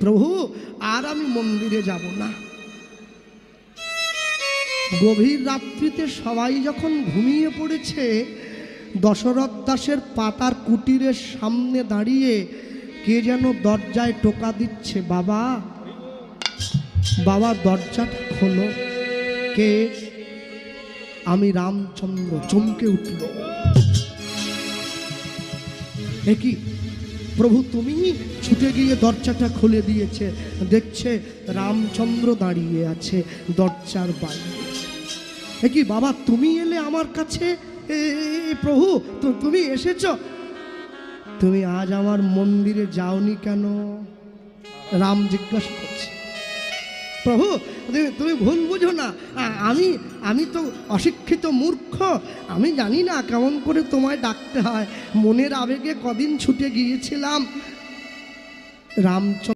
প্রভু আর আমি মন্দিরে যাব না। গভীর রাত্রিতে সবাই যখন ঘুমিয়ে পড়েছে, দশরথ দাসের পাতার কুটিরের সামনে দাঁড়িয়ে কে যেন দরজায় টোকা দিচ্ছে। বাবা, বাবা দরজাটা খোলো। কে? আমি রামচন্দ্র। চমকে উঠল। কি প্রভু, তুমি? ছুটে গিয়ে দরজাটা খুলে দিয়েছে, দেখছে রামচন্দ্র দাঁড়িয়ে আছে দরজার বাইরে। কি বাবা, তুমি এলে আমার কাছে? প্রভু তুমি এসেছ? তুমি আজ আমার মন্দিরে যাওনি কেন? রাম জিজ্ঞাসা করছে। প্রভু তুমি ভুল বুঝো না, আমি তো অশিক্ষিত মূর্খ, আমি জানি না কেমন করে তোমায় ডাকতে হয়। মনের আবেগে কদিন ছুটে গিয়েছিলাম। রামচন্দ্র